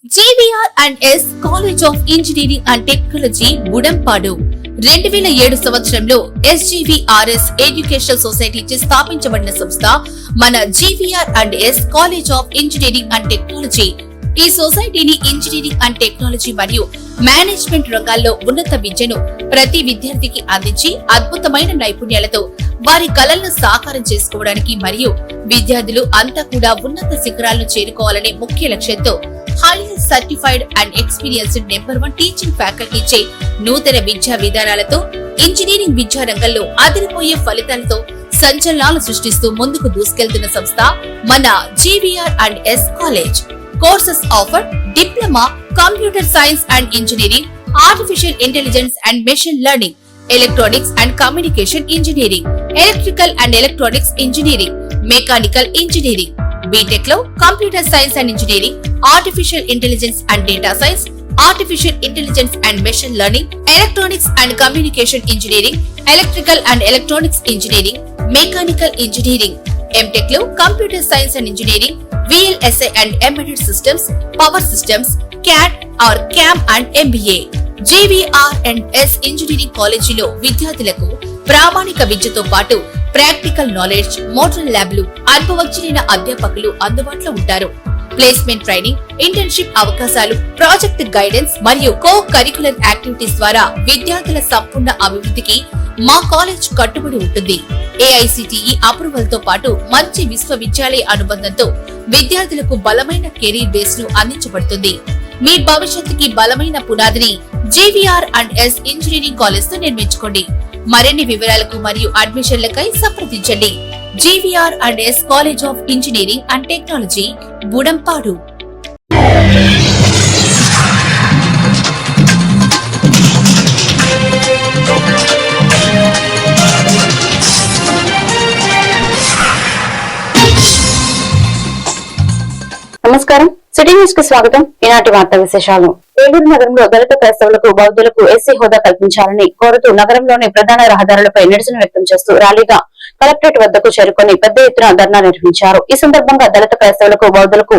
GVR&S college of engineering and technology Budampadu 2007 సంవత్సరంలో SGVRS educational society చే స్థాపించబడిన సంస్థ మన GVR&S college of engineering and technology. ఈ సొసైటీని ఇంజనీరింగ్ అండ్ టెక్నాలజీ మరియు మేనేజ్మెంట్ రంగాల్లో ఉన్నత విద్యను ప్రతి విద్యార్థికి అందించి అద్భుతమైన నైపుణ్యాలతో వారి కలలను సాకారం చేసుకోవడానికి మరియు విద్యార్థులు అంతా కూడా ఉన్నత శిఖరాలను చేరుకోవాలనే ముఖ్య లక్ష్యంతో highly certified and experienced #1 teaching ఫ్యాకల్టీచే నూతన విద్యా విధానాలతో ఇంజనీరింగ్ విద్యా రంగంలో అదిరిపోయే ఫలితాలతో సంచలనాలు సృష్టిస్తూ ముందుకు దూసుకెళ్తున్న సంస్థ మన GVR&S college. Courses offer diploma, computer science and engineering, artificial intelligence and machine learning, electronics and communication engineering, electrical and electronics engineering, mechanical engineering. BTech లో computer science and engineering, artificial intelligence and data science, artificial intelligence and machine learning, electronics and communication engineering, electrical and electronics engineering, mechanical engineering. MTech లో computer science and engineering, VLSI and embedded systems, power systems, CAD or CAM and MBA. GVR&S engineering కాలేజీలో విద్యార్థులకు ప్రామాణిక విద్యతో పాటు practical knowledge, model ల్యాబ్లు, అనుభవజ్ఞులైన అధ్యాపకులు అందుబాటులో ఉంటారు. ప్లేస్మెంట్ ట్రైనింగ్, ఇంటర్న్షిప్ అవకాశాలు, ప్రాజెక్ట్ గైడెన్స్ మరియు కో కరికులర్ యాక్టివిటీస్ ద్వారా విద్యార్థుల సంపూర్ణ అభివృద్ధికి మా కాలేజ్ కట్టుబడి ఉంటుంది. AICTE అప్రూవల్ తో పాటు మంచి విశ్వవిద్యాలయ అనుబంధంతో విద్యార్థులకు బలమైన కెరీర్ బేస్ ను అందించబడుతుంది. మీ భవిష్యత్తుకి బలమైన పునాదిని GVR&S ఇంజనీరింగ్ కాలేజ్ తో నిర్మించుకోండి. మరిన్ని వివరాలకు మరియు అడ్మిషన్లకై సంప్రదించండి. GVR&S college of engineering and technology, Budampadu. నమస్కారం, సిటీ న్యూస్ కు స్వాగతం. ఈనాటి వార్తా విశేషాలు. ఏలూరు నగరంలో దళిత క్రైస్తవులకు, బౌద్ధులకు SC హోదా కల్పించాలని కోరుతూ నగరంలోని ప్రధాన రహదారులపై నిరసన వ్యక్తం చేస్తూ ర్యాలీగా కలెక్టరేట్ వద్దకు చేరుకుని పెద్ద ఎత్తున ధర్నా నిర్వహించారు. ఈ సందర్భంగా దళిత క్రైస్తవులకు, బౌద్ధులకు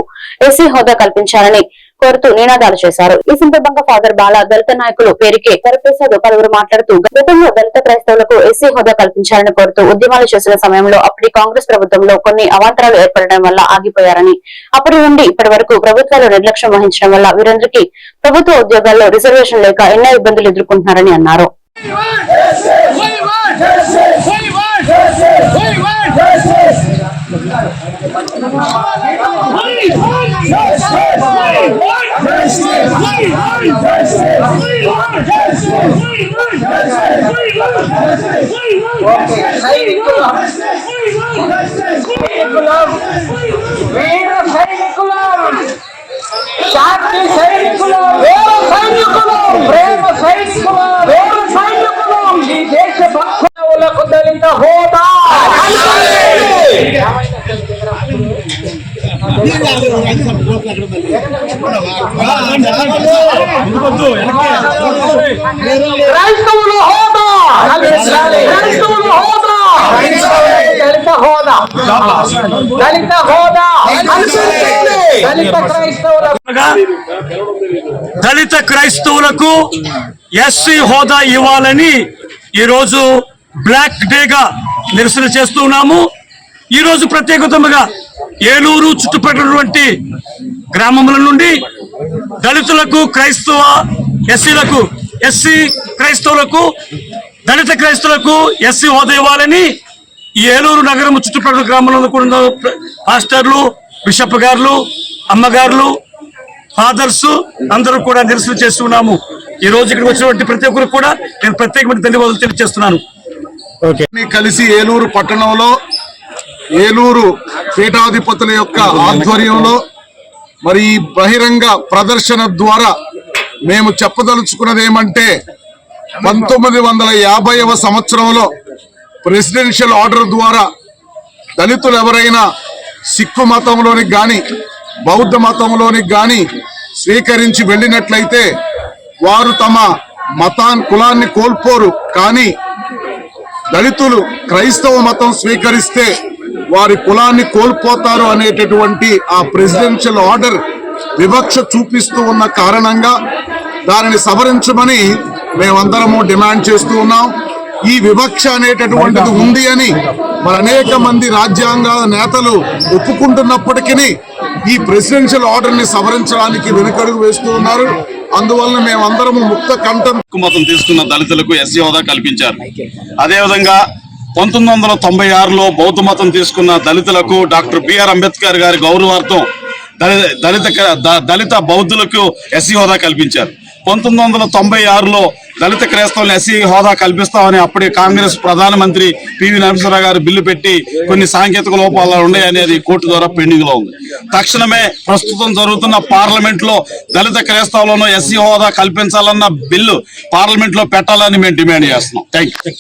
SC హోదా కల్పించాలని కోరుతూ నినాదాలు చేశారు. ఈ సందర్భంగా ఫాదర్ బాలా, దళిత నాయకులు పేరుకే కరప్రసాద్ పలువురు మాట్లాడుతూ గతంలో దళిత క్రైస్తవులకు SC హోదా కల్పించాలని కోరుతూ ఉద్యమాలు చేసిన సమయంలో అప్పటి కాంగ్రెస్ ప్రభుత్వంలో కొన్ని అవాంతరాలు ఏర్పడడం వల్ల ఆగిపోయారని, అప్పటి నుండి ఇప్పటి వరకు ప్రభుత్వాలు నిర్లక్ష్యం వహించడం వల్ల వీరందరికీ ప్రభుత్వ ఉద్యోగాల్లో రిజర్వేషన్ లేక ఎన్నో ఇబ్బందులు ఎదుర్కొంటున్నారని అన్నారు. శాంతి సైనికులు, ప్రేమ సైనికులు, ఈ దేశ భక్తులకు దళిత హోదా. క్రైస్తవుల హోదా, క్రైస్తవుల హోదా, దళిత హోదా, దళిత హోదా, దళిత క్రైస్తవులకు SC హోదా ఇవ్వాలని ఈరోజు బ్లాక్ డేగా నిరసన చేస్తున్నాము. ఈరోజు ప్రత్యేకతగా ఏలూరు చుట్టుపక్కలటువంటి గ్రామముల నుండి దళితులకు, క్రైస్తవ SCలకు, SC క్రైస్తవులకు, దళిత క్రైస్తవులకు SC హోదా ఇవ్వాలని ఈ ఏలూరు నగరం చుట్టుపక్కల గ్రామంలో కూడా పాస్టర్లు, బిషప్ గారులు, అమ్మగారులు, ఫాదర్స్ అందరూ కూడా నిరసన చేస్తున్నాము. ఈ రోజు ఇక్కడికి వచ్చినటువంటి ప్రతి ఒక్కరు కూడా నేను ప్రత్యేకమైన ధన్యవాదాలు తెలియజేస్తున్నాను. కలిసి ఏలూరు పట్టణంలో ఏలూరు పీఠాధిపతుల యొక్క ఆధ్వర్యంలో మరి ఈ బహిరంగ ప్రదర్శన ద్వారా మేము చెప్పదలుచుకున్నది ఏమంటే 1950వ సంవత్సరంలో ప్రెసిడెన్షియల్ ఆర్డర్ ద్వారా దళితులు ఎవరైనా సిక్కు మతంలోనికి గాని, బౌద్ధ మతంలోనికి గాని స్వీకరించి వెళ్ళినట్లయితే వారు తమ కులాన్ని కోల్పోరు. కానీ దళితులు క్రైస్తవ మతం స్వీకరిస్తే వారి కులాన్ని కోల్పోతారు అనేటటువంటి ఆ ప్రెసిడెన్షియల్ ఆర్డర్ వివక్ష చూపిస్తూ ఉన్న కారణంగా దానిని సవరించమని మేమందరము డిమాండ్ చేస్తూ ఉన్నాం. ఈ వివక్ష అనేటటువంటిది ఉంది అని మరి అనేక మంది రాజ్యాంగ నేతలు ఒప్పుకుంటున్నప్పటికీ ఈ ప్రెసిడెన్షియల్ ఆర్డర్ ని సవరించడానికి వెనుకడుగు వేస్తూ ఉన్నారు. అందువల్ల మేమందరము ముక్త కంఠం మతం తీసుకున్న దళితులకు ఎస్సీ హోదా కల్పించారు. అదేవిధంగా 1996లో బౌద్ధ మతం తీసుకున్న దళితులకు డాక్టర్ బిఆర్ అంబేద్కర్ గారి గౌరవార్థం దళిత బౌద్ధులకు ఎస్సీ హోదా కల్పించారు. 1996లో దళిత క్రైస్తవులను ఎస్సీ హోదా కల్పిస్తామని అప్పటి కాంగ్రెస్ ప్రధానమంత్రి పివి నరసింహారావు గారు బిల్లు పెట్టి కొన్ని సాంకేతిక లోపాలు ఉన్నాయనేది కోర్టు ద్వారా పెండింగ్ లో ఉంది. తక్షణమే ప్రస్తుతం జరుగుతున్న పార్లమెంట్ లో దళిత క్రైస్తవులను ఎస్సీ హోదా కల్పించాలన్న బిల్లు పార్లమెంట్ లో పెట్టాలని మేము డిమాండ్ చేస్తున్నాం. Thank you.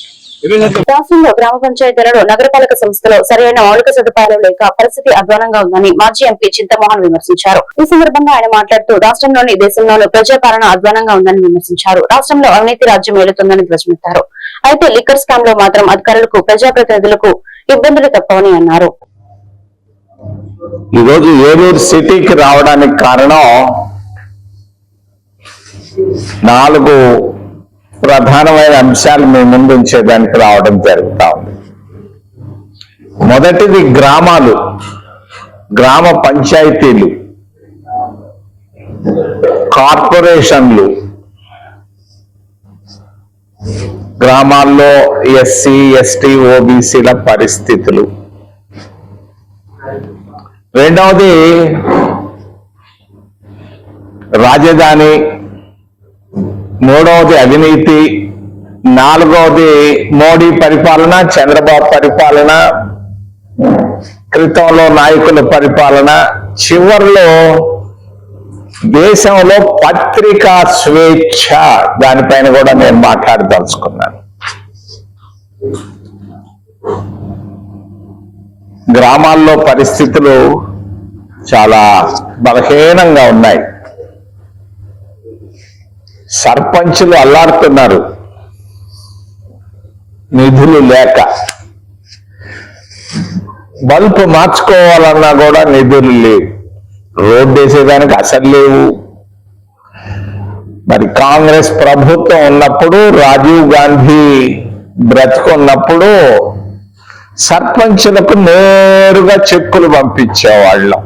రాష్ట్రంలో గ్రామ పంచాయతీలలో నగరపాలక సంస్థలో సరైన మౌలిక సదుపాయాలు లేక పరిస్థితి అధ్వానంగా ఉందని మాజీ ఎంపీ చింతమోహన్ విమర్శించారు. ఈ సందర్భంగా ఆయన మాట్లాడుతూ రాష్ట్రంలోని దేశంలోని ప్రజాపాలన అధ్వానంగా ఉందని విమర్శించారు. రాష్ట్రంలో అవినీతి రాజ్యం ఏలుతుందని ధ్వజమెత్తారు. అయితే లిక్కర్ స్కామ్ లో మాత్రం అధికారులకు ప్రజాప్రతినిధులకు ఇబ్బందులు తప్పవని అన్నారు. ఈరోజు ఏలూరు సిటీకి రావడానికి కారణం 4 ప్రధానమైన అంశాలు మీ ముందు ఉంచేదానికి రావడం జరుగుతా ఉంది. మొదటిది గ్రామాలు, గ్రామ పంచాయతీలు, కార్పొరేషన్లు, గ్రామాల్లో ఎస్సీ ఎస్టీ ఓబీసీల పరిస్థితులు. రెండవది రాజధాని, మూడవది అవినీతి, నాలుగవది మోడీ పరిపాలన, చంద్రబాబు పరిపాలన, క్రితంలో నాయకుల పరిపాలన, చివరిలో దేశంలో పత్రికా స్వేచ్ఛ, దానిపైన కూడా నేను మాట్లాడదలుచుకున్నాను. గ్రామాల్లో పరిస్థితులు చాలా బలహీనంగా ఉన్నాయి. సర్పంచులు అల్లాడుతున్నారు నిధులు లేక. బల్బు మార్చుకోవాలన్నా కూడా నిధులు లేవు, రోడ్డు వేసేదానికి అసలు లేవు. మరి కాంగ్రెస్ ప్రభుత్వం ఉన్నప్పుడు, రాజీవ్ గాంధీ బ్రతుకున్నప్పుడు సర్పంచులకు నేరుగా చెక్కులు పంపించేవాళ్ళం.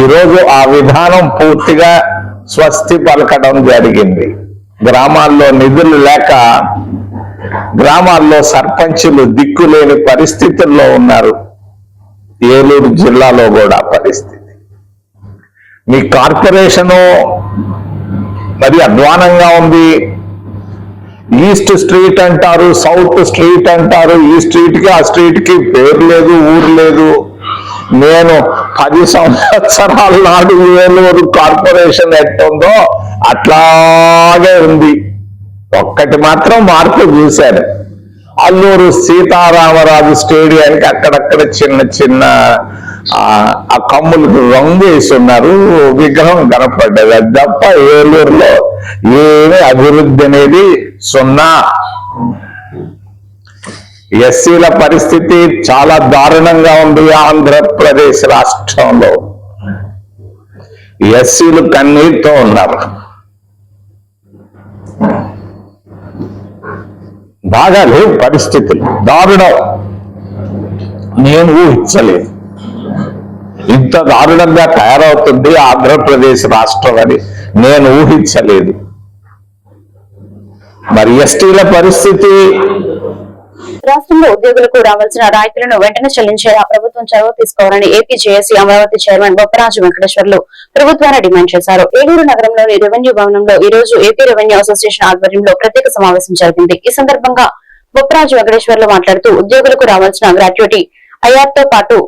ఈరోజు ఆ విధానం పూర్తిగా స్వస్తి పలకడం జరిగింది. గ్రామాల్లో నిధులు లేక గ్రామాల్లో సర్పంచులు దిక్కులేని పరిస్థితుల్లో ఉన్నారు. ఏలూరు జిల్లాలో కూడా పరిస్థితి. మీ కార్పొరేషను మరి అధ్వానంగా ఉంది. ఈస్ట్ స్ట్రీట్ అంటారు, సౌత్ స్ట్రీట్ అంటారు. ఈ స్ట్రీట్ కి ఆ స్ట్రీట్ కి పేరు లేదు, ఊరు లేదు. నేను 10 సంవత్సరాల నాడు ఏలూరు కార్పొరేషన్ ఎట్టుందో అట్లాగే ఉంది. ఒక్కటి మాత్రం మార్పు చూశాను. అల్లూరు సీతారామరాజు స్టేడియానికి అక్కడక్కడ చిన్న చిన్న ఆ కమ్ములకు రంగు వేసి ఉన్నారు, విగ్రహం కనపడ్డది. అది తప్ప ఏలూరులో ఏమీ అభివృద్ధి అనేది సున్నా. ఎస్సీల పరిస్థితి చాలా దారుణంగా ఉంది. ఆంధ్రప్రదేశ్ రాష్ట్రంలో ఎస్సీలు కన్నీటితో ఉన్నారు. బాగా లేవు పరిస్థితులు, దారుణం. నేను ఊహించలేదు ఇంత దారుణంగా తయారవుతుంది ఆంధ్రప్రదేశ్ రాష్ట్రం అని నేను ఊహించలేదు. మరి ఎస్టీల పరిస్థితి, రాష్ట్రంలో ఉద్యోగులకు రావాల్సిన రాయితీలను వెంటనే చెల్లించేలా ప్రభుత్వం చొరవ తీసుకోవాలని AP JAC Amaravati chairman Bopparaju Venkateswarlu ప్రభుత్వాన్ని డిమాండ్ చేశారు. ఏలూరు నగరంలోని రెవెన్యూ భవనంలో ఈ రోజు ఏపీ రెవెన్యూ అసోసియేషన్ ఆధ్వర్యంలో ప్రత్యేక సమావేశం జరిగింది. ఈ సందర్భంగా బొప్పరాజు వెంకటేశ్వర్లు మాట్లాడుతూ ఉద్యోగులకు రావాల్సిన గ్రాట్యుటీ ఐఆర్తో పాటు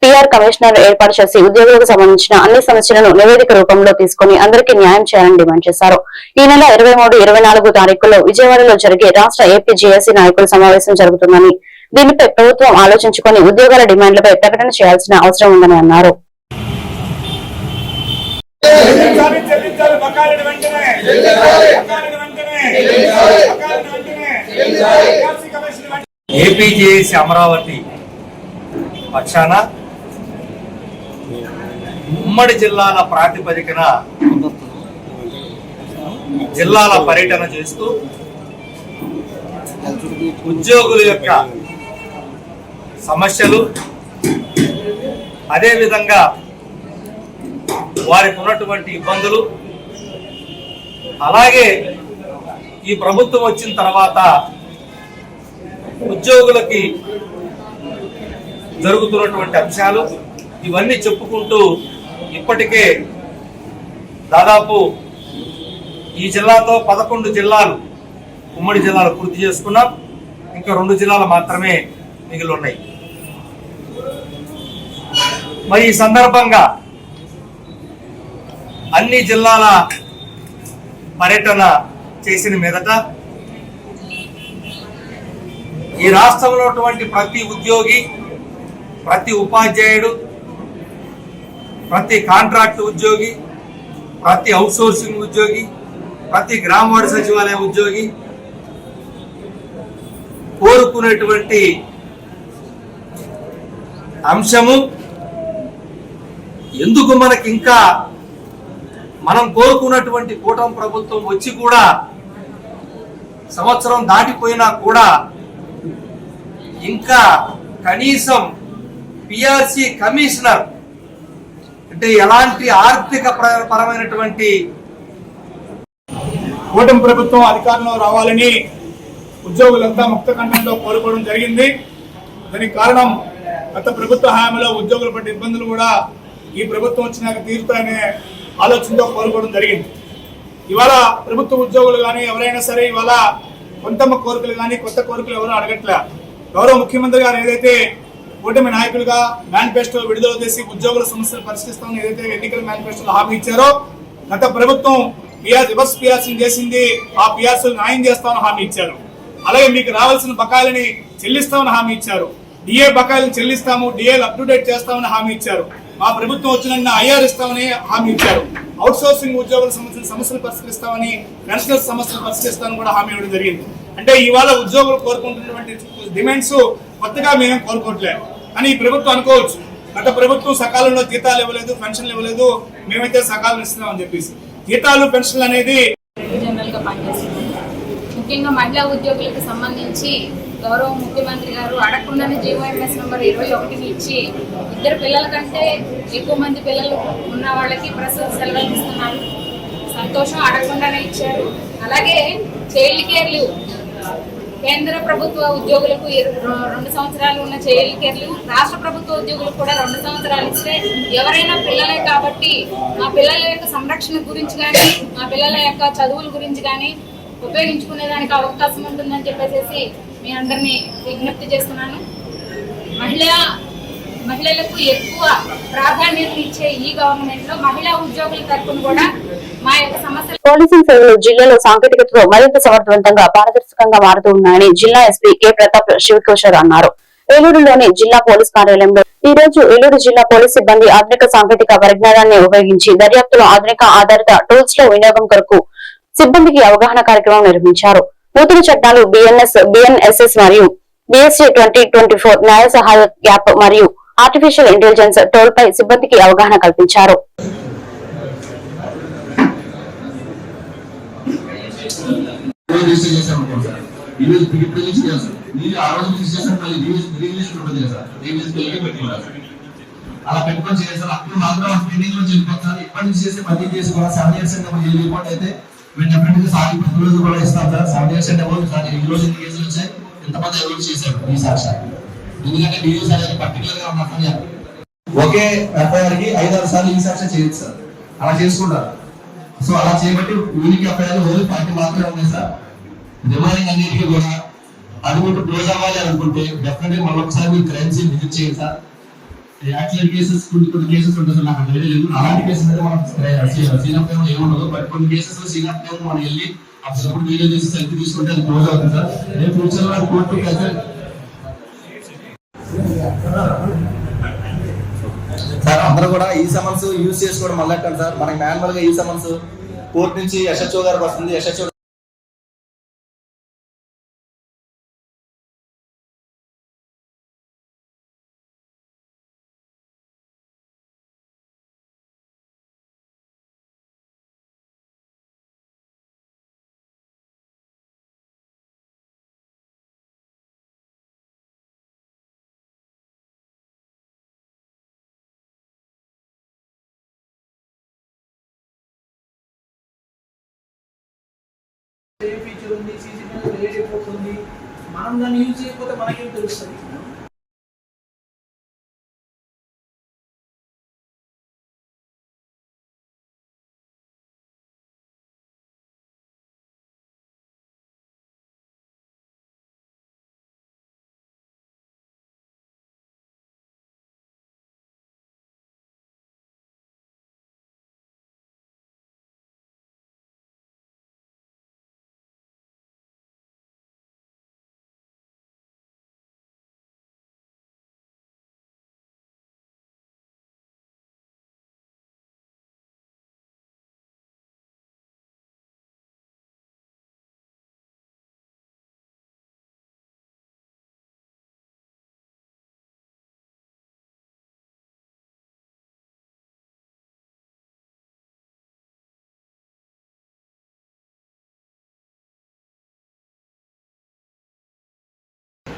పీఆర్ కమిషనర్ ఏర్పాటు చేసి ఉద్యోగులకు సంబంధించిన అన్ని సమస్యలను నివేదిక రూపంలో తీసుకుని అందరికీ న్యాయం చేయాలని డిమాండ్ చేశారు. ఈ నెల 23, 24 తారీఖుల్లో విజయవాడలో జరిగే రాష్ట్ర ఏపీ జేఏసీ నాయకుల సమావేశం జరుగుతుందని, దీనిపై ప్రభుత్వం ఆలోచించుకొని ఉద్యోగాల డిమాండ్లపై ప్రకటన చేయాల్సిన అవసరం ఉందని అన్నారు. ఏపీ జేఏసీ అమరావతి పక్షాన ఉమ్మడి జిల్లాల ప్రాతిపదికన జిల్లాల పర్యటన చేస్తూ ఉద్యోగుల యొక్క సమస్యలు, అదేవిధంగా వారికి ఉన్నటువంటి ఇబ్బందులు, అలాగే ఈ ప్రభుత్వం వచ్చిన తర్వాత ఉద్యోగులకి జరుగుతున్నటువంటి అంశాలు ఇవన్నీ చెప్పుకుంటూ ఇప్పటికే దాదాపు ఈ జిల్లాతో 11 జిల్లాలు, ఉమ్మడి జిల్లాలు పూర్తి చేసుకున్నాం. ఇంకా 2 జిల్లాలు మాత్రమే మిగిలి ఉన్నాయి. మరి ఈ సందర్భంగా అన్ని జిల్లాల పర్యటన చేసిన మీదట ఈ రాష్ట్రంలో ఉన్నటువంటి ప్రతి ఉద్యోగి, ప్రతి ఉపాధ్యాయుడు, ప్రతి కాంట్రాక్ట్ ఉద్యోగి, ప్రతి అవుట్సోర్సింగ్ ఉద్యోగి, ప్రతి గ్రామ వార్డు సచివాలయ ఉద్యోగి కోరుకునేటువంటి అంశము, ఎందుకు మనకి ఇంకా మనం కోరుకున్నటువంటి కూటమి ప్రభుత్వం వచ్చి కూడా సంవత్సరం దాటిపోయినా కూడా ఇంకా కనీసం పిఆర్సి కమిషనర్ అంటే ఎలాంటి ఆర్థిక పరమైనటువంటి కూటమి ప్రభుత్వం అధికారంలో రావాలని ఉద్యోగులంతా ముక్త కంఠంతో కోరుకోవడం జరిగింది. దానికి కారణం గత ప్రభుత్వ హయాంలో ఉద్యోగుల పట్ల ఇబ్బందులు కూడా ఈ ప్రభుత్వం వచ్చినాక తీరుతాయనే ఆలోచనతో కోరుకోవడం జరిగింది. ఇవాళ ప్రభుత్వ ఉద్యోగులు కానీ ఎవరైనా సరే ఇవాళ కొంతమ్మ కోరికలు కానీ కొత్త కోరికలు ఎవరు అడగట్లే. గౌరవ ముఖ్యమంత్రి గారు ఏదైతే కూటమి నాయకులుగా మేనిఫెస్టో విడుదల చేసి ఉద్యోగుల సమస్యలు పరిష్కరిస్తామని ఏదైతే ఎన్నికల మేనిఫెస్టోలో హామీ ఇచ్చారో, గత ప్రభుత్వం రివర్స్ పిఆర్సీ చేసింది. ఆ పిఆర్సీలు న్యాయం చేస్తామని హామీ ఇచ్చారు. అలాగే మీకు రావాల్సిన బకాయిలని చెల్లిస్తామని హామీ ఇచ్చారు. డిఏ బకాయిలను చెల్లిస్తాము, డిఏలు అప్ టు డేట్ చేస్తామని హామీ ఇచ్చారు. మా ప్రభుత్వం వచ్చిన ఐఆర్ ఇస్తామని హామీ ఇచ్చారు. అవుట్ సోర్సింగ్ ఉద్యోగుల సమస్యలు పరిష్కరిస్తామని, పెన్షనర్స్ సమస్యలు పరిష్కరిస్తామని కూడా హామీ ఇవ్వడం జరిగింది. అంటే ఇవాళ ఉద్యోగులు కోరుకుంటున్నటువంటి డిమాండ్స్ కొత్తగా మేము కోరుకోవట్లేదు. కానీ ఈ ప్రభుత్వం అనుకోవచ్చు, గత ప్రభుత్వం సకాలంలో జీతాలు ఇవ్వలేదు, పెన్షన్లు ఇవ్వలేదు, మేమైతే సకాలం ఇస్తున్నామని చెప్పేసి. జీతాలు పెన్షన్లు అనేది జనరల్ గా పనిచేస్తుంది. ముఖ్యంగా మహిళా ఉద్యోగులకు సంబంధించి గౌరవ ముఖ్యమంత్రి గారు అడగకుండానే జీవోఎంఎస్ నంబర్ 21ని ఇచ్చి 2 పిల్లల కంటే ఎక్కువ మంది పిల్లలు ఉన్న వాళ్ళకి ప్రసవ సెలవులు ఇస్తున్నారు. సంతోషం, అడగకుండానే ఇచ్చారు. అలాగే చైల్డ్ కేర్లు కేంద్ర ప్రభుత్వ ఉద్యోగులకు 2 సంవత్సరాలు ఉన్న చైల్డ్ కేర్లు, రాష్ట్ర ప్రభుత్వ ఉద్యోగులకు కూడా 2 సంవత్సరాలు ఇస్తే ఎవరైనా పిల్లలే కాబట్టి మా పిల్లల యొక్క సంరక్షణ గురించి కానీ, మా పిల్లల యొక్క చదువుల గురించి కానీ ఉపయోగించుకునేదానికి అవకాశం ఉంటుందని చెప్పేసి మీ అందరినీ విజ్ఞప్తి చేస్తున్నాను. మహిళలకు ఎక్కువ ప్రాధాన్యత ఇచ్చే ఈ గవర్నమెంట్ లో మహిళా ఉద్యోగుల తరఫున కూడా మా యొక్క సమస్యలు పోలీసింగ్ సేవలు జిల్లాలో సాంకేతికతతో మరింత సమర్థవంతంగా పారదర్శకంగా మారుతూ ఉన్నాయని జిల్లా ఎస్పీ కె ప్రతాప్ శివకిషోర్ అన్నారు. ఏలూరులోని జిల్లా పోలీస్ కార్యాలయంలో ఈ రోజు ఏలూరు జిల్లా పోలీస్ సిబ్బంది ఆధునిక సాంకేతిక పరిజ్ఞానాన్ని ఉపయోగించి దర్యాప్తులో ఆధునిక ఆధారిత టూల్స్ లో వినియోగం కొరకు సిబ్బందికి అవగాహన కార్యక్రమం నిర్వహించారు. నూతన చట్టాలు బిఎన్ఎస్ఎస్ మరియు బిఎస్సి 2024 న్యాయ సహాయ యాప్ మరియు ఆర్టిఫిషియల్ ఇంటెలిజెన్స్ టోల్ పై సిబ్బందికి అవగాహన కల్పించారు. అలా పెట్టుకొని చేస్తారు. అప్పుడు మాత్రం ట్రైనింగ్ లో వెళ్ళిపోతారు. ఇప్పటి నుంచి చేస్తే 10 ఇయర్స్ కూడా 7 ఇయర్స్ అంటే రిపోర్ట్ అయితే మేము డెఫినెట్ గా సార్ ప్రతి రోజు కూడా ఇస్తాం సార్. 7 ఇయర్స్ అంటే ఈ రోజు ఎన్ని కేసులు వచ్చాయి, ఎంతమంది ఎవరు చేశారు ఈ సాక్షి. ఎందుకంటే డీఎస్ అనేది పర్టికులర్ గా ఉన్నట్టు ఒకే ఎఫ్ఐఆర్ కి 5-6 సార్లు ఈ సాక్షి చేయొచ్చు సార్. అలా చేసుకుంటారు. సో అలా చేయబట్టి యూనిక్ ఎఫ్ఐఆర్ ఓన్లీ 40 మాత్రమే ఉన్నాయి సార్. రిమైనింగ్ అన్నిటికీ కూడా అది మీకు క్లోజ్ అవ్వాలి అనుకుంటే డెఫినెట్ గా మళ్ళీ ఒకసారి మీరు క్రైమ్ సీన్ విజిట్ చేయండి సార్. యాక్సిడెంట్ కేసెస్ కొన్ని కేసెస్ ఉంటుంది సార్, నాకు ఐడియా లేదు. అలాంటి కేసెస్ అయితే మనం సీనప్ ఏమో ఏముండదు. బట్ కొన్ని కేసెస్ లో సీనప్ ఏమో మనం వెళ్ళి అప్పుడు వీడియో చేసి సెల్ఫీ తీసుకుంటే అది క్లోజ్ అవుతుంది సార్. రేపు ఫ్యూచర్ లో కోర్టుకి అయితే సార్ అందరూ కూడా ఈ సమన్స్ యూజ్ చేసుకోవడం మొదలెట్టండి సార్. మనకి మాన్యువల్ గా ఈ సమన్స్ కోర్టు నుంచి ఎస్హెచ్ఓ గారికి వస్తుంది. ఎస్హెచ్ఓ డ్యామేజ్ ఉంది, సీసీ కెమెరా లేకపోతుంది, మనం దాన్ని యూజ్ చేయకపోతే మనకేం తెలుస్తుంది?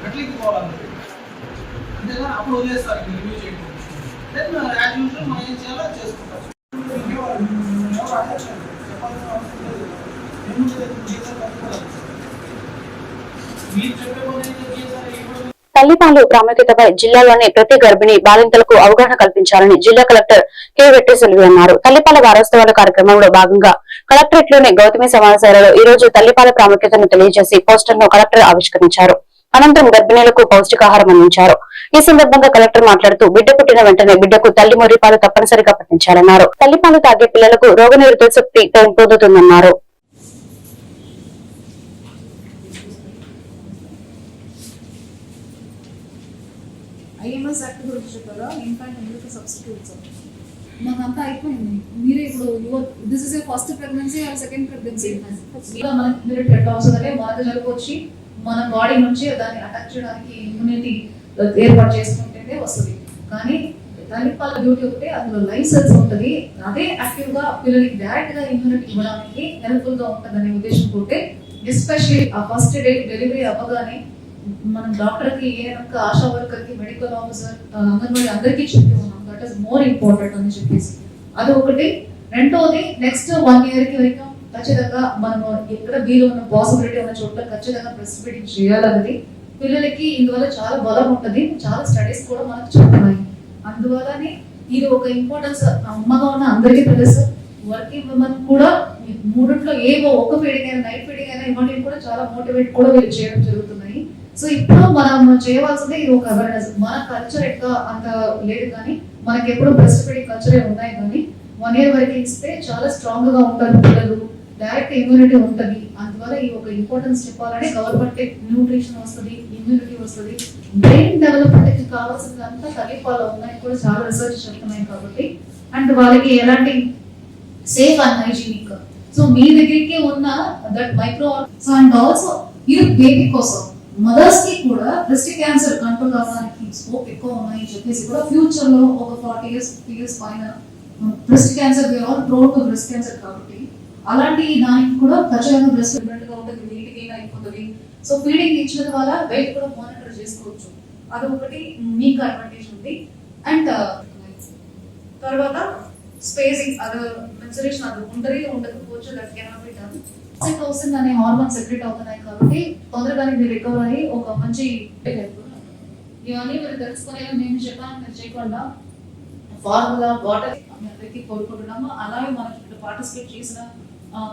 అట్లీకి పోవాలంటే అంతేగా అప్పుడు వదిలేస్తారు రివ్యూ చేయడం. దెన్ యాజ్ యూజువల్ మనం ఏం చేయాలో చేసుకుంటాం. తల్లిపాలు ప్రాముఖ్యతపై జిల్లాలోని ప్రతి గర్భిణీ బాలింతలకు అవగాహన కల్పించాలని జిల్లా కలెక్టర్ కె వెట్టిసెల్వి అన్నారు. తల్లిపాల వారోత్సవాల కార్యక్రమంలో భాగంగా కలెక్టరేట్ లోని గౌతమి సమావేశాలలో ఈ రోజు తల్లిపాల ప్రాముఖ్యతను తెలియజేసి పోస్టర్ ను కలెక్టర్ ఆవిష్కరించారు. అనంతరం గర్భిణీలకు పౌష్టికాహారం అందించారు. ఈ సందర్భంగా కలెక్టర్ మాట్లాడుతూ బిడ్డ పుట్టిన వెంటనే బిడ్డకు తల్లి ముర్రిపాలు తప్పనిసరిగా పట్టించాలన్నారు. తల్లిపాలు తాగే పిల్లలకు రోగనిరోధక శక్తి పెంపొందుతుందన్నారు. ఐఎంఎస్ యాక్ట్ గురించి చెప్పారా, ఇన్ఫాంట్ మిల్క్ సబ్స్టిట్యూట్స్ మాకంతా అయిపోయింది. మీరే ఇప్పుడు this is first pregnancy or second pregnancy మనకి మిల్క్ ఎట్లా వస్తుందంటే మొదట జరుపుకొచ్చి మన బాడీ నుంచి దాన్ని అటాక్ చేయడానికి ఇమ్యూనిటీ ఏర్పాటు చేసుకుంటేనే వస్తుంది. కానీ తల్లిపాల డ్యూటీ ఒకటే, అందులో లైఫ్ సెల్స్ ఉంటుంది, అదే యాక్టివ్ గా పిల్లలకి డైరెక్ట్ గా ఇమ్యూనిటీ ఇవ్వడానికి హెల్ప్ఫుల్ గా ఉంటుంది అనే ఉద్దేశం ఉంటే ఎస్పెషల్లీ ఆ ఫస్ట్ డే డెలివరీ అవ్వగానే మనం డాక్టర్ కి ఏదైనా ఆశా వర్కర్ కి మెడికల్ ఆఫీసర్ అంగన్వాడీ అందరికీ చెప్పి ఉన్నాం. దట్ ఈస్ మోర్ ఇంపార్టెంట్ అని చెప్పేసి అది ఒకటి. రెండోది నెక్స్ట్ 1 year కి వరకు ఖచ్చితంగా మనం ఎక్కడ వీలు ఉన్న పాసిబిలిటీ ఉన్న చోట్ల ఖచ్చితంగా బ్రెస్ట్ ఫీడింగ్ చేయాలన్నది పిల్లలకి ఇందువల్ల చాలా బలం ఉంటుంది. చాలా స్టడీస్ కూడా మనకు చెప్తున్నాయి. అందువల్లనే ఇది ఒక ఇంపార్టెన్స్ అమ్మగా ఉన్న అందరికీ తెలుసు. వర్కింగ్ విమెన్ కూడా మూడింట్లో ఏవో ఒక ఫీడింగ్ అయినా నైట్ ఫీడింగ్ అయినా ఇవన్నీ కూడా చాలా మోటివేట్ కూడా వీళ్ళు చేయడం జరుగుతున్నాయి. సో ఇప్పుడు మనం చేయవలసింది ఇది ఒక అవేర్నెస్. మన కల్చర్ ఎట్లా అంత లేదు, కానీ మనకి ఎప్పుడు బ్రెస్ట్ ఫీడింగ్ కల్చరే ఉన్నాయి. కానీ 1 year వరకు ఇస్తే చాలా స్ట్రాంగ్ గా ఉంటారు పిల్లలు, డైరెక్ట్ ఇమ్యూనిటీ ఉంటుంది. అందువల్ల ఈ ఒక ఇంపార్టెన్స్ చెప్పాలని గవర్నమెంట్ న్యూట్రిషన్ వస్తుంది, ఇమ్యూనిటీ వస్తుంది, బ్రెయిన్ డెవలప్మెంట్ కి కావాల్సింది అంతా తల్లిపాలు ఉన్నాయి కూడా చాలా రీసెర్చ్ చెప్తున్నాయి. కాబట్టి అండ్ వాళ్ళకి ఎలాంటి సేఫ్ అండ్ హైజీనిక్. సో మీ దగ్గరికి ఉన్న దట్ మైక్రో అండ్ ఆల్సో ఇది బేబీ కోసం మదర్స్ కి కూడా బ్రెస్ట్ క్యాన్సర్ కంట్రోల్ అవ్వడానికి స్కోప్ ఎక్కువ ఉన్నాయని చెప్పేసి కూడా ఫ్యూచర్ లో ఒక 40 years 50 years పైన breast cancer prone to breast cancer. కాబట్టి అలాంటి దానికి కూడా ఖచ్చితంగా బ్రెస్ట్ డిఫరెంట్ గా ఉంటుంది, వెయిట్ గెయిన్ అయిపోతుంది. సో ఫీడింగ్ ఇచ్చిన వల్ల వెయిట్ కూడా మానిటర్ చేసుకోవచ్చు. అది ఒకటి మీకు అడ్వాంటేజ్ ఉంది. అండ్ తర్వాత స్పేసింగ్ అది మెన్సురేషన్ అది ఉండకపోవచ్చు, that cannot be done. Oxytocin అనే హార్మోన్ సెక్రెట్ అవుతున్నాయి కాబట్టి తొందరగానే మీరు రికవర్ అయ్యి ఒక మంచి ఇవన్నీ మీరు తెలుసుకునే నేను చెప్పాను, మీరు చేయకుండా ఫార్ములా వాటర్ అందరికీ కోరుకుంటున్నాము. అలాగే మనం ఇక్కడ పార్టిసిపేట్ చేసిన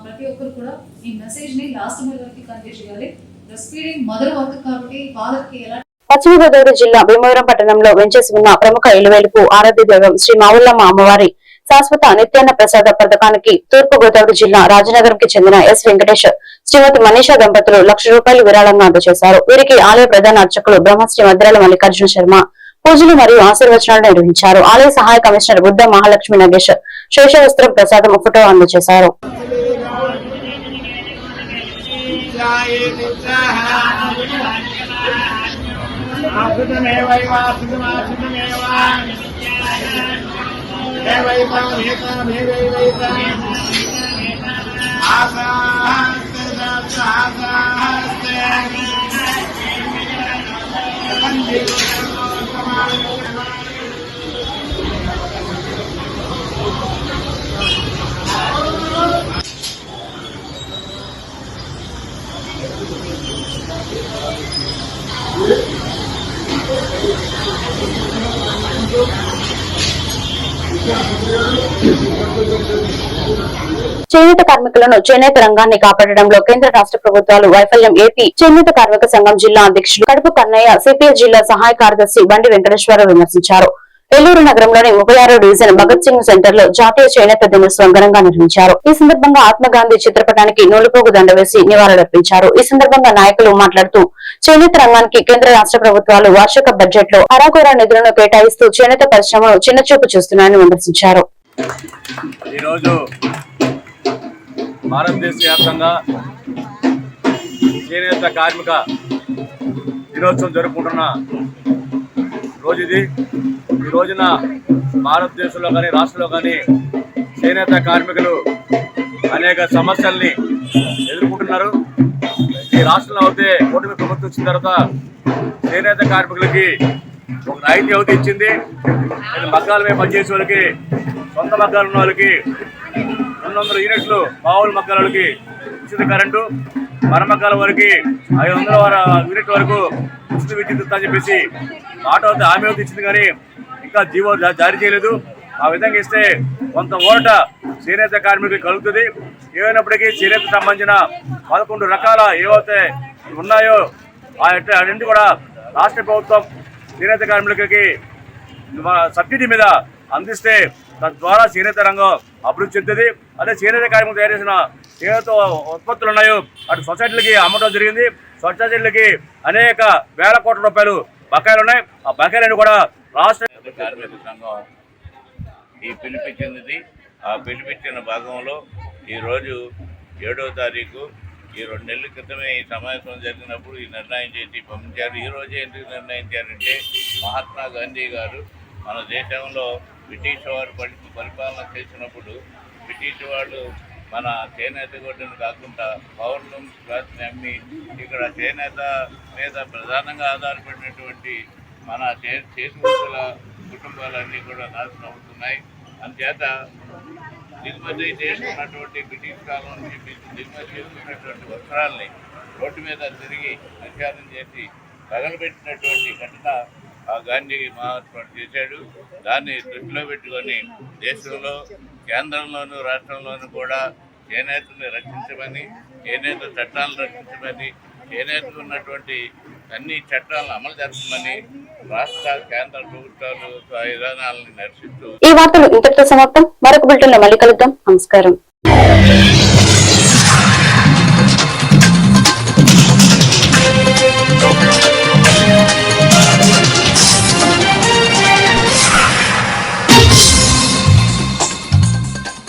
ప్రతి ఒక్కరు కూడా ఈ మెసేజ్ ని లాస్ట్ మినిట్ వరకు కన్వే చేయాలి. బ్రెస్ట్ ఫీడింగ్ మదర్ వర్క్ కాబట్టి ఫాదర్ కి ఎలా. పశ్చిమ గోదావరి జిల్లా భీమవరం పట్టణంలో వెంచేసి ఉన్న ప్రముఖ ఇలువేలుపు ఆరాధ్య దైవం శ్రీ మావుల్లమ్మ అమ్మవారి శాశ్వత నిత్యాన్న ప్రసాద పథకానికి తూర్పు గోదావరి జిల్లా రాజనగరం కి చెందిన ఎస్ వెంకటేష్ శ్రీమతి మనీషా దంపతులు ₹1,00,000 విరాళంగా అందజేశారు. వీరికి ఆలయ ప్రధాన అర్చకులు బ్రహ్మశ్రీ మద్రాల మల్లికార్జున శర్మ పూజలు మరియు ఆశీర్వచనాలు నిర్వహించారు. ఆలయ సహాయ కమిషనర్ బుద్ధ మహాలక్ష్మి నగేష్ శేషవస్త్రం ప్రసాదం ఫోటో అందజేశారు. చేనేత కార్మికులను చేనేత రంగాన్ని కాపాడడంలో కేంద్ర రాష్ట్ర ప్రభుత్వాలు వైఫల్యం. ఏపీ చేనేత కార్మిక సంఘం జిల్లా అధ్యక్షులు కడుపు కన్నయ్య సిపిఎస్ జిల్లా సహాయ కార్యదర్శి బండి వెంకటేశ్వరరావు విమర్శించారు. ఏలూరు నగరంలోని 36వ డివిజన్ భగత్ సింగ్ సెంటర్ లో జాతీయ చేనేత దినోత్సవం ఘనంగా నిర్వహించారు. ఈ సందర్భంగా ఆత్మగాంధీ చిత్రపటానికి నూలుపోగు దండ వేసి నివాళులర్పించారు. ఈ సందర్భంగా నాయకులు మాట్లాడుతూ చేనేత రంగానికి కేంద్ర రాష్ట్ర ప్రభుత్వాలు వార్షిక బడ్జెట్ లో అరాకొర నిధులను కేటాయిస్తూ చేనేత పరిశ్రమను చిన్నచూపు చూస్తున్నారని విమర్శించారు. భారతదేశ వ్యాప్తంగా చేనేత కార్మిక దినోత్సవం జరుపుకుంటున్న రోజు ఇది. ఈ రోజున భారతదేశంలో కానీ రాష్ట్రంలో కానీ చేనేత కార్మికులు అనేక సమస్యల్ని ఎదుర్కొంటున్నారు. ఈ రాష్ట్రంలో అయితే కూటమి ప్రభుత్వం వచ్చిన తర్వాత చేనేత కార్మికులకి ఒక రాయితీ అవధి ఇచ్చింది. మగ్గాల మీద పనిచేసే వాళ్ళకి, సొంత మగ్గాలు ఉన్న వాళ్ళకి 200 యూనిట్లు, మామూలు మగ్గాలకి ఉచిత కరెంటు, మరమగ్గాల వరకు 500 యూనిట్ల వరకు ఉచిత విద్యుత్ అని చెప్పేసి మాట హామీ అవుతూ ఇచ్చింది. కానీ ఇంకా జీవో జారీ చేయలేదు. ఆ విధంగా ఇస్తే కొంత ఊరట చేనేత కార్మికులకు కలుగుతుంది. ఏమైనప్పటికీ చేనేత సంబంధించిన 11 రకాల ఏవైతే ఉన్నాయో అన్నింటి కూడా రాష్ట్ర ప్రభుత్వం చేనేత కార్మికులకి సబ్సిడీ మీద అందిస్తే తద్వారా చేనేత రంగం అభివృద్ధి చెందుతుంది. అదే చేనేత కార్మికులు తయారు చేసిన చేనేత ఉత్పత్తులు ఉన్నాయో అటు సొసైటీలకి అమ్మటం జరిగింది. సొసైటీలకి అనేక వేల కోట్ల రూపాయలు బకాయిలు ఉన్నాయి. ఆ బకాయిలను కూడా రాష్ట్ర కార్మిక సంఘం ఈ పిలిపించింది. ఆ పిలిపించిన భాగంలో ఈరోజు 7వ తారీఖు ఈ 2 నెలల క్రితమే ఈ సమావేశం జరిగినప్పుడు ఈ నిర్ణయం చేసి పంపించారు. ఈ రోజే ఎందుకు నిర్ణయించారంటే మహాత్మా గాంధీ గారు మన దేశంలో బ్రిటిష్ వారు పరిపాలన చేసినప్పుడు బ్రిటిష్ వాళ్ళు మన చేనేత గొడ్డను కాకుండా పవర్లూమ్ క్లాత్ని అమ్మి ఇక్కడ చేనేత మీద ప్రధానంగా ఆధారపడినటువంటి మన చేతివృత్తుల కుటుంబాలన్నీ కూడా నాశనం అవుతున్నాయి. అందుచేత దిగుమతి చేసుకున్నటువంటి బ్రిటిష్ కాలం నుంచి దిగుమతి చేసుకున్నటువంటి వస్త్రాలని రోడ్డు మీద తిరిగి ప్రచారం చేసి తగలబెట్టినటువంటి ఘటన ఆ గాంధీ మహాత్ముడు చేశాడు. దాన్ని దృష్టిలో పెట్టుకొని దేశంలో కేంద్రంలోనూ రాష్ట్రంలోనూ కూడా చేనేతని రక్షించమని, చేనేత చట్టాలను రక్షించమని, చేనేతకు ఉన్నటువంటి అన్ని చట్టాలను అమలు జరపమని రాష్ట్ర కేంద్ర ప్రభుత్వాలు విధానాలను నిరసిస్తూ ఈ వార్తలు ఇంతటితో సమాప్తం. మరొక బులెటిన్లో మళ్ళీ కలుద్దాం. నమస్కారం.